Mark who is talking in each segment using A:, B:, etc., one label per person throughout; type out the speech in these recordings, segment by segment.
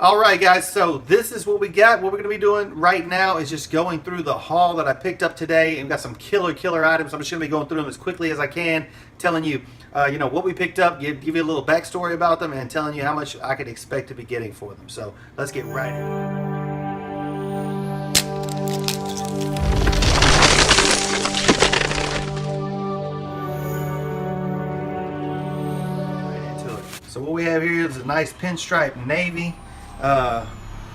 A: All right, guys, so this is what we got. What we're going to be doing right now is just going through the haul that I picked up today, and got some killer items. I'm just going to be going through them as quickly as I can, telling you, what we picked up, give you a little backstory about them, and telling you how much I could expect to be getting for them. So let's get right into it. So what we have here is a nice pinstripe navy.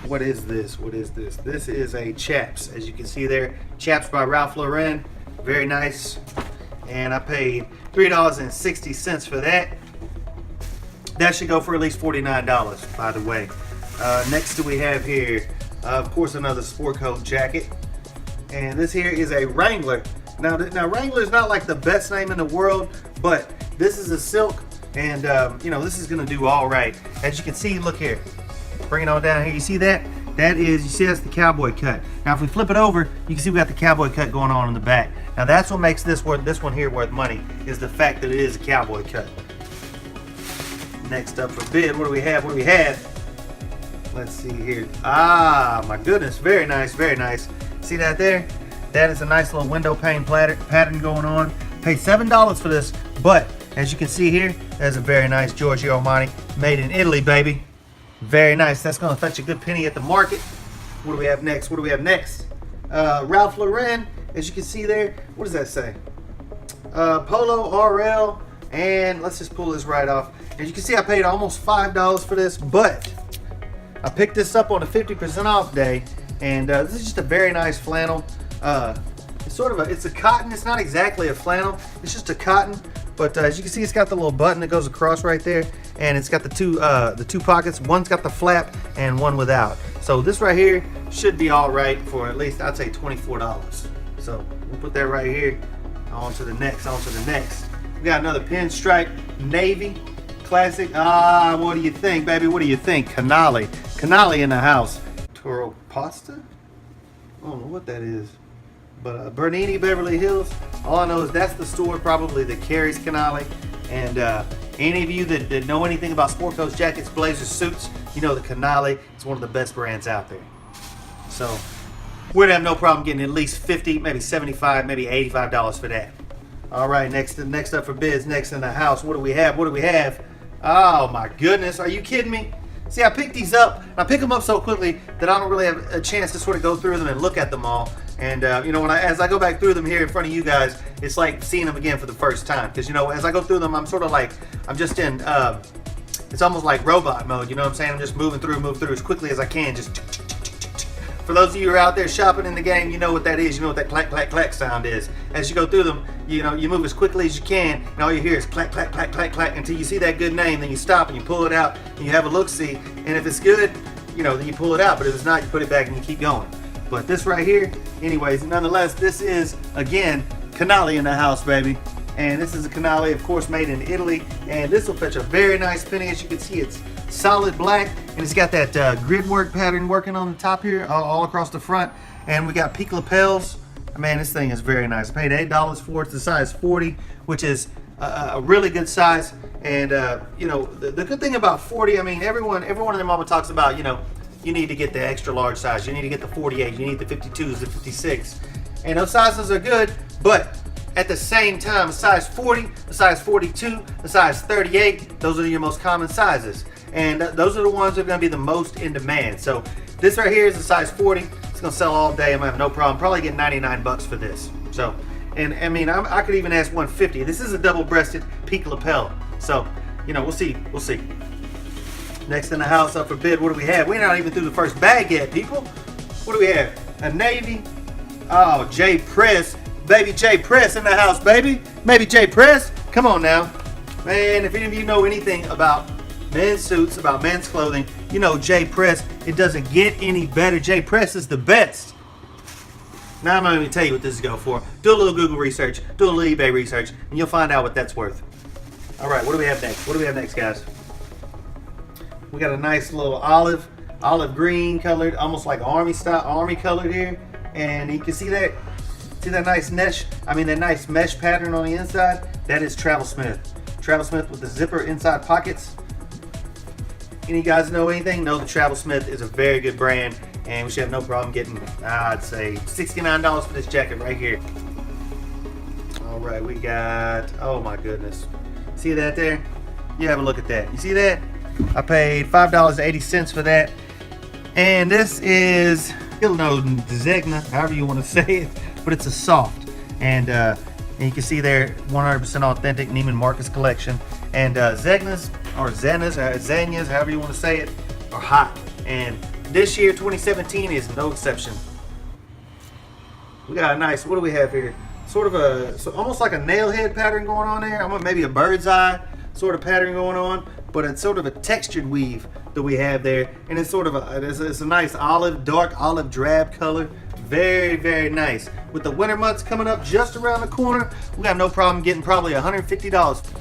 A: What is this? This is a Chaps. As you can see there, Chaps by Ralph Lauren. Very nice. And I paid $3.60 for that. That should go for at least $49, by the way. Next we have here, of course, another sport coat jacket. And this here is a Wrangler. Now Wrangler is not like the best name in the world, but this is a silk, and this is gonna do all right. As you can see, look here. Bring it on down here. You see that? That's the cowboy cut. Now if we flip it over, you can see we got the cowboy cut going on in the back. Now that's what makes this one here worth money, is the fact that it is a cowboy cut. Next up for bid, what do we have? Let's see here. Ah, my goodness, very nice, very nice. See that there? That is a nice little window pane pattern going on. Paid $7 for this, but as you can see here, there's a very nice Giorgio Armani, made in Italy, baby. Very nice. That's going to fetch a good penny at the market. What do we have next? Ralph Lauren, as you can see there. What does that say? Polo RL, and let's just pull this right off. As you can see, I paid almost $5 for this, but I picked this up on a 50% off day, and this is just a very nice flannel. It's a cotton. It's not exactly a flannel. It's just a cotton. But as you can see, it's got the little button that goes across right there, and it's got the two pockets. One's got the flap and one without. So this right here should be all right for at least, I'd say, $24. So we'll put that right here. On to the next. We got another pinstripe navy classic. What do you think, baby? What do you think? Canale in the house. Toro Pasta? I don't know what that is. But Bernini, Beverly Hills, all I know is that's the store probably that carries Canale. And any of you that know anything about sport coats, jackets, blazers, suits, you know that Canale is one of the best brands out there. So we'd have no problem getting at least $50, maybe $75, maybe $85 for that. All right, next up for bids, next in the house, what do we have? Oh my goodness, are you kidding me? See, I picked these up. I pick them up so quickly that I don't really have a chance to sort of go through them and look at them all. And as I go back through them here in front of you guys, it's like seeing them again for the first time. Because as I go through them, I'm sort of like, I'm just in, it's almost like robot mode. You know what I'm saying? I'm just move through as quickly as I can. Just for those of you who are out there shopping in the game, you know what that is. You know what that clack, clack, clack sound is. As you go through them, you move as quickly as you can, and all you hear is clack, clack, clack, clack, clack, until you see that good name. Then you stop and you pull it out, and you have a look-see. And if it's good, then you pull it out. But if it's not, you put it back and you keep going. But this right here, anyways, nonetheless, this is, again, Canale in the house, baby. And this is a Canale, of course, made in Italy. And this will fetch a very nice penny. As you can see, it's solid black, and it's got that grid work pattern working on the top here, all across the front. And we got peak lapels. Man, this thing is very nice. I paid $8 for it. It's the size 40, which is a really good size. And the good thing about 40, I mean, everyone and their mama talks about, you need to get the extra large size. You need to get the 48. You need the 52s, the 56. And those sizes are good, but at the same time, a size 40, a size 42, a size 38, those are your most common sizes. And those are the ones that are going to be the most in demand. So this right here is a size 40. It's going to sell all day. I'm going to have no problem. Probably get 99 bucks for this. So, and I mean, I could even ask 150. This is a double-breasted peak lapel. So, we'll see. Next in the house up for bid, what do we have? We're not even through the first bag yet, people. What do we have? A navy. Oh, J Press. Baby J Press in the house, baby. Maybe J Press. Come on now. Man, if any of you know anything about men's suits, about men's clothing, J Press, it doesn't get any better. J Press is the best. Now I'm not even tell you what this is going for. Do a little Google research, do a little eBay research, and you'll find out what that's worth. All right, what do we have next? Guys? We got a nice little olive green colored, almost like army colored here. And you can see that nice mesh pattern on the inside. That is Travel Smith with the zipper inside pockets. Any guys know anything? Know the Travel Smith is a very good brand, and we should have no problem getting, I'd say, $69 for this jacket right here. All right, we got, oh my goodness. See that there? You have a look at that. You see that? I paid $5.80 for that. And this is, you'll know, Zegna, however you want to say it, but it's a soft. And you can see there, 100% authentic Neiman Marcus collection. And Zegnas, or Zanyas, however you want to say it, are hot. And this year, 2017, is no exception. We got a nice, what do we have here? Sort of a, so almost like a nail head pattern going on there. Maybe a bird's eye sort of pattern going on, but it's sort of a textured weave that we have there. And it's sort of it's a nice dark olive drab color. Very, very nice. With the winter months coming up just around the corner, we have no problem getting probably $150.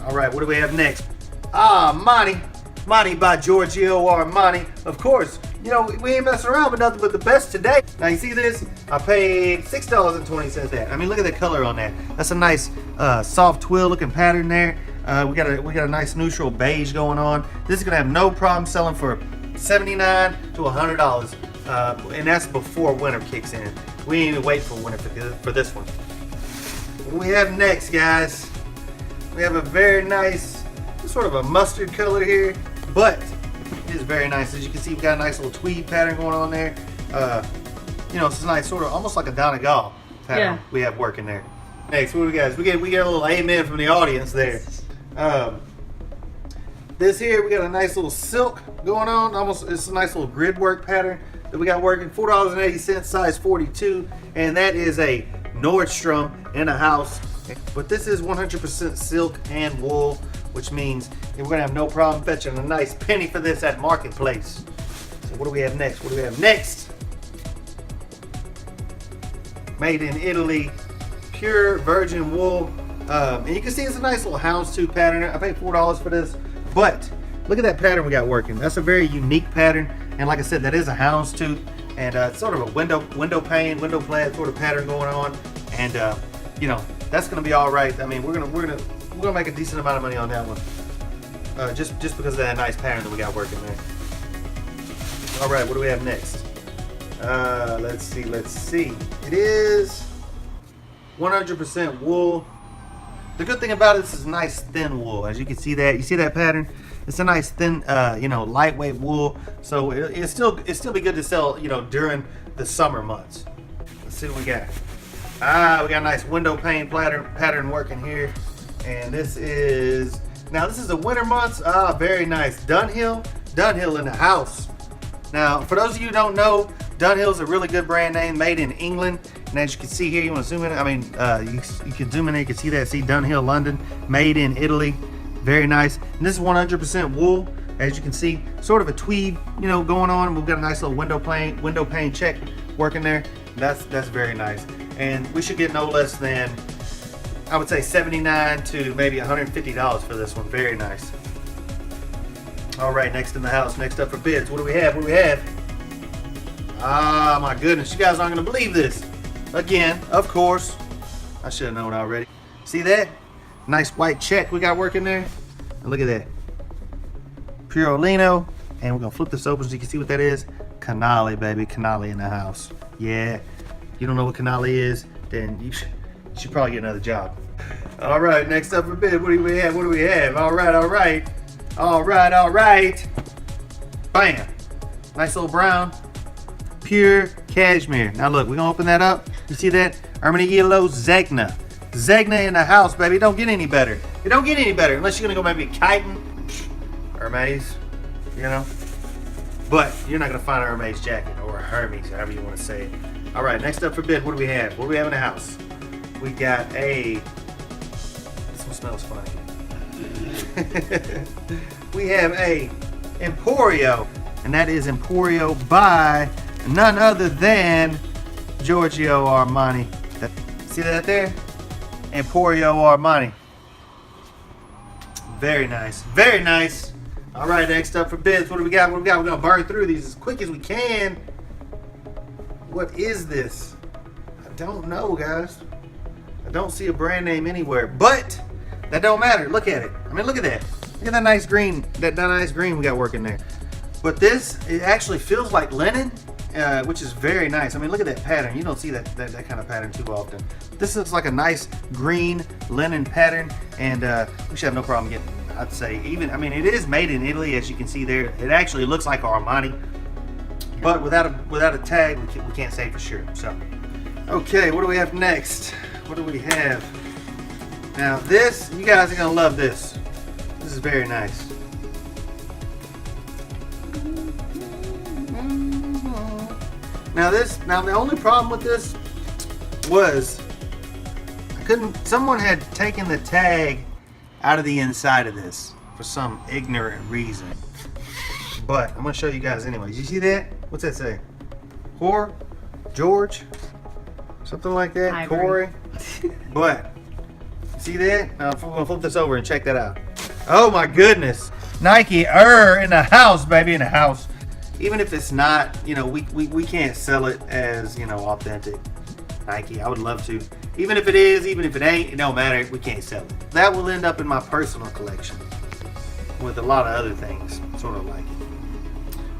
A: All right, what do we have next? Monty by Giorgio Armani. Of course, you know, we ain't messing around with nothing but the best today. Now you see this? I paid $6.20 there. I mean, look at the color on that. That's a nice soft twill looking pattern there. We got a nice neutral beige going on. This is gonna have no problem selling for $79 to $100, and that's before winter kicks in. We ain't even wait for winter for this one. What do we have next, guys? We have a very nice, sort of a mustard color here, but it is very nice. As you can see, we've got a nice little tweed pattern going on there. You know, it's a nice sort of almost like a Donegal pattern we have working there. Next, what do we got? We get a little amen from the audience there. This here, we got a nice little silk going on. Almost, it's a nice little grid work pattern that we got working. $4.80, size 42, and that is a Nordstrom in a house. But this is 100% silk and wool, which means we're gonna have no problem fetching a nice penny for this at Marketplace. So what do we have next? What do we have next? Made in Italy, pure virgin wool. And you can see it's a nice little houndstooth pattern. I paid $4 for this, but look at that pattern we got working. That's a very unique pattern, and like I said, that is a houndstooth, and it's sort of a window pane, window plaid sort of pattern going on, and you know, that's gonna be all right. I mean, we're gonna make a decent amount of money on that one, just because of that nice pattern that we got working there. All right, what do we have next? Let's see. It is 100% wool. The good thing about it, this is nice thin wool. As you can see that, you see that pattern? It's a nice thin, you know, lightweight wool. So it'll still be good to sell, you know, during the summer months. Let's see what we got. We got a nice window pane pattern working here. And this is a winter months. Very nice. Dunhill in the house. Now, for those of you who don't know, Dunhill is a really good brand name, made in England. And as you can see here, you want to zoom in? I mean, you can zoom in there, you can see that. See Dunhill, London, made in Italy. Very nice. And this is 100% wool. As you can see, sort of a tweed, you know, going on. We've got a nice little window pane check working there. That's very nice. And we should get no less than, I would say, $79 to maybe $150 for this one. Very nice. All right, next in the house, next up for bids. What do we have? What do we have? My goodness, you guys aren't gonna believe this. Again, of course, I should have known already. See that? Nice white check we got working there. And look at that. Purolino. And we're gonna flip this open so you can see what that is. Canale, baby, Canale in the house. Yeah, you don't know what Canale is, then you should probably get another job. All right, next up for bid, what do we have? What do we have? All right. Bam. Nice little brown. Pure cashmere. Now look, we're gonna open that up. You see that? Ermine Yellow Zegna. Zegna in the house, baby. It don't get any better. It don't get any better unless you're gonna go maybe kiting. Hermes, you know. But you're not gonna find a Hermes jacket or a Hermes, however you want to say it. All right, next up for bid, what do we have? What do we have in the house? We got a. This one smells funny. We have a Emporio, and that is Emporio by none other than Giorgio Armani. See that there? Emporio Armani. Very nice. Very nice. All right, next up for bids. What do we got? What do we got? We're going to burn through these as quick as we can. What is this? I don't know, guys. I don't see a brand name anywhere, but that don't matter. Look at it. I mean, look at that. Look at that nice green, that nice green we got working there. But this, it actually feels like linen, which is very nice. I mean, look at that pattern. You don't see that kind of pattern too often. This looks like a nice green linen pattern, and we should have no problem getting, I'd say, even, I mean, it is made in Italy, as you can see there. It actually looks like Armani, but without a tag, we can't say for sure. So, okay, what do we have next? What do we have? Now this, you guys are gonna love this. This is very nice. Now the only problem with this was someone had taken the tag out of the inside of this for some ignorant reason. But I'm gonna show you guys anyways. You see that? What's that say? George? Something like that?
B: Ivory.
A: Corey? But, see that? Now, I'm gonna flip this over and check that out. Oh my goodness. Nike in the house, baby, in the house. Even if it's not, you know, we can't sell it as, you know, authentic Nike. I would love to. Even if it is, even if it ain't, it don't matter. We can't sell it. That will end up in my personal collection with a lot of other things, sort of like it.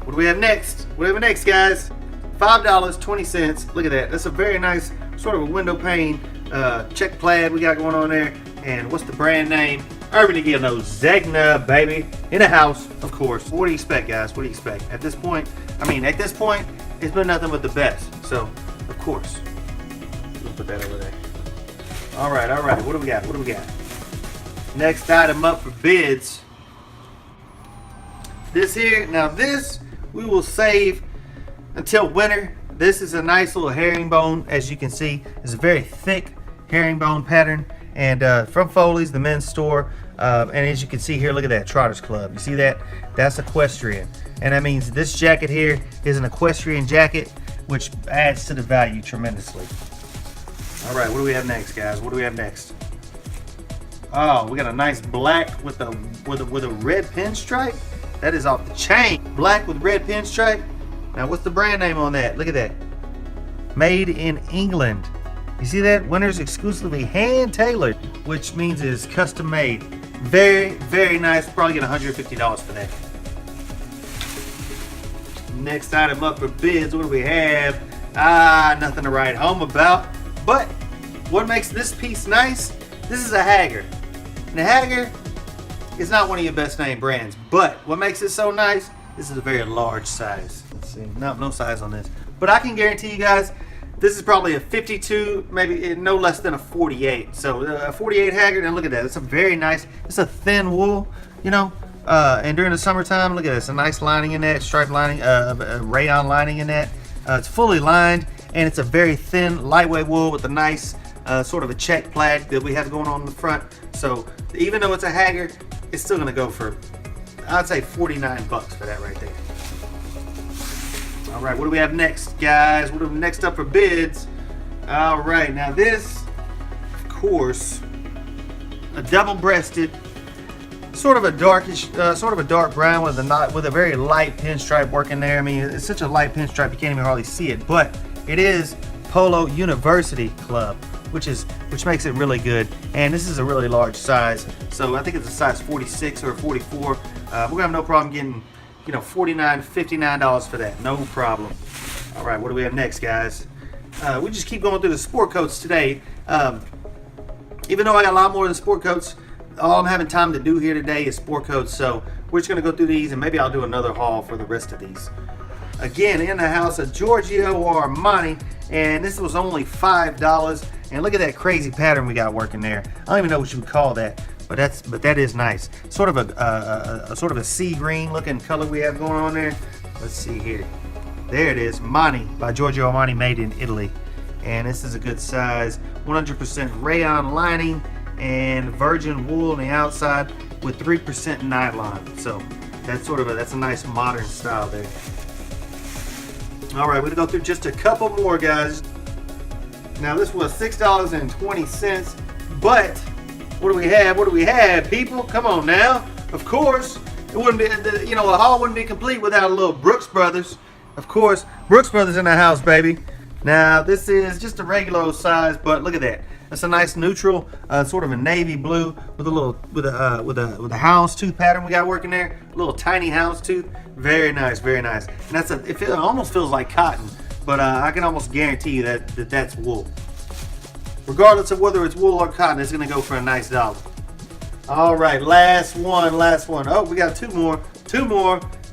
A: What do we have next? What do we have next, guys? $5.20. Look at that. That's a very nice sort of a window pane check plaid we got going on there. And what's the brand name? Urban Eagle knows Zegna, baby. In the house, of course. What do you expect, guys? What do you expect? At this point, it's been nothing but the best. So, of course. We'll put that over there. All right. What do we got? Next item up for bids. This here, now this we will save until winter. This is a nice little herringbone, as you can see. It's a very thick herringbone pattern, and from Foley's, the men's store. And as you can see here, look at that, Trotters Club. You see that? That's equestrian, and that means this jacket here is an equestrian jacket, which adds to the value tremendously. All right, what do we have next, guys? What do we have next? Oh, we got a nice black with a red pinstripe. That is off the chain. Black with red pinstripe. Now, what's the brand name on that? Look at that. Made in England. You see that? Winter's exclusively hand tailored, which means it's custom made. Very, very nice. Probably get $150 for that. Next item up for bids. What do we have? Nothing to write home about. But what makes this piece nice? This is a Haggar. And a Haggar is not one of your best name brands, but what makes it so nice, this is a very large size. Let's see, no size on this. But I can guarantee you guys, this is probably a 52, maybe no less than a 48. So a 48 Haggar, and look at that. It's a very nice, it's a thin wool, you know, and during the summertime, look at this, a nice lining in that, stripe lining, a rayon lining in that. It's fully lined, and it's a very thin, lightweight wool with a nice sort of a check plaid that we have going on in the front. So even though it's a Haggar, it's still gonna go for, I'd say, 49 bucks for that right there. All right, what do we have next, guys? What do we next up for bids? All right, now this, of course, a double-breasted, sort of a darkish, sort of a dark brown with a very light pinstripe working there. I mean, it's such a light pinstripe you can't even hardly see it, but it is Polo University Club, which makes it really good. And this is a really large size, so I think it's a size 46 or 44. We're gonna have no problem getting, you know, $49, $59 for that, no problem. All right, what do we have next, guys? We just keep going through the sport coats today. Even though I got a lot more than sport coats, all I'm having time to do here today is sport coats. So we're just gonna go through these, and maybe I'll do another haul for the rest of these. Again, in the house of Giorgio Armani, and this was only $5. And look at that crazy pattern we got working there. I don't even know what you would call that, but that is nice. Sort of a sea green looking color we have going on there. Let's see here. There it is, Mani by Giorgio Armani, made in Italy. And this is a good size. 100% rayon lining and virgin wool on the outside with 3% nylon. So that's that's a nice modern style there. All right, we're gonna go through just a couple more, guys. Now this was $6.20, but what do we have? What do we have, people? Come on now. Of course, it wouldn't be, you know, a haul wouldn't be complete without a little Brooks Brothers. Of course, Brooks Brothers in the house, baby. Now this is just a regular size, but look at that. That's a nice neutral, sort of a navy blue with a little with a houndstooth pattern we got working there. A little tiny houndstooth. Very nice, very nice. And it almost feels like cotton, but I can almost guarantee you that's wool. Regardless of whether it's wool or cotton, it's gonna go for a nice dollar. All right, last one. Oh, we got two more.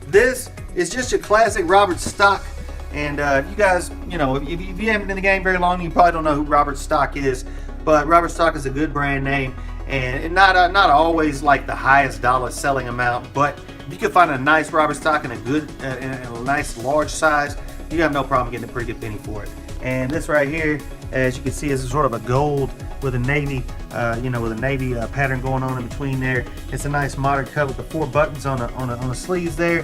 A: This is just your classic Robert Stock. And if you guys, you know, if you haven't been in the game very long, you probably don't know who Robert Stock is. But Robert Stock is a good brand name, and not always like the highest dollar selling amount. But if you can find a nice Robert Stock in a nice large size, you have no problem getting a pretty good penny for it. And this right here, as you can see, is sort of a gold with a navy, pattern going on in between there. It's a nice modern cut with the 4 buttons on the sleeves there.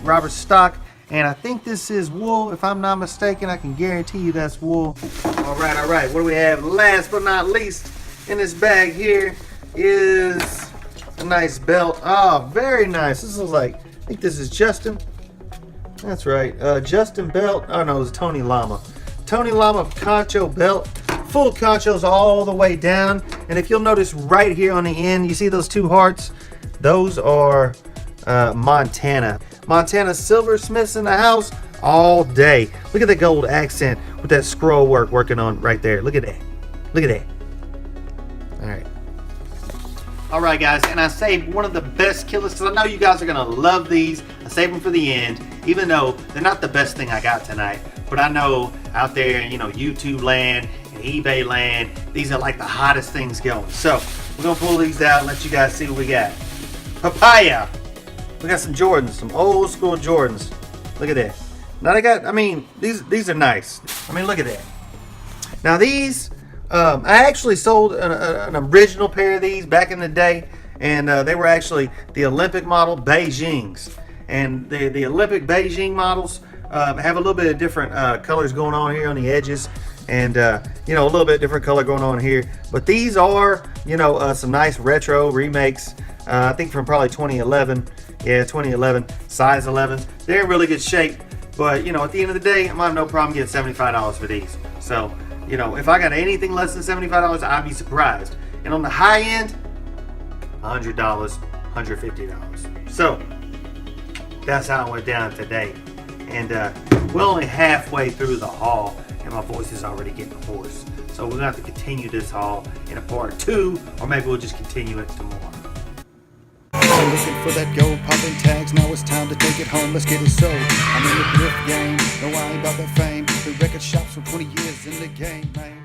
A: Robert Stock, and I think this is wool, if I'm not mistaken. I can guarantee you that's wool. All right. What do we have? Last but not least, in this bag here is a nice belt. Oh, very nice. This is like, I think this is Justin. That's right, Justin belt. Oh no, it's Tony Llama. Tony Llama concho belt, full conchos all the way down. And if you'll notice right here on the end, you see those 2 hearts? Those are Montana silversmiths in the house all day. Look at the gold accent with that scroll work working on right there. Look at that. All right, guys, and I saved one of the best killers because I know you guys are gonna love these. I saved them for the end, even though they're not the best thing I got tonight. But I know out there, you know, YouTube land and eBay land, these are like the hottest things going. So we're gonna pull these out and let you guys see what we got. Papaya. We got some Jordans, some old school Jordans. Look at that. Now these are nice. I mean, look at that. Now these, I actually sold an original pair of these back in the day, and they were actually the Olympic model Beijings. And the Olympic Beijing models have a little bit of different colors going on here on the edges, and a little bit different color going on here. But these are, some nice retro remakes. I think from probably 2011. Yeah, 2011, size 11. They're in really good shape. But at the end of the day, I'm have no problem getting $75 for these. So, if I got anything less than $75, I'd be surprised. And on the high end, $100, $150. So that's how it went down today. And we're only halfway through the haul, and my voice is already getting hoarse. So we're gonna have to continue this haul in a part 2, or maybe we'll just continue it tomorrow.
B: I'm looking for that gold popping tags. Now it's time to take it home. Let's get it sold. I'm in the thrift game. No, I ain't about that fame. The record shops for 20 years in the game, man.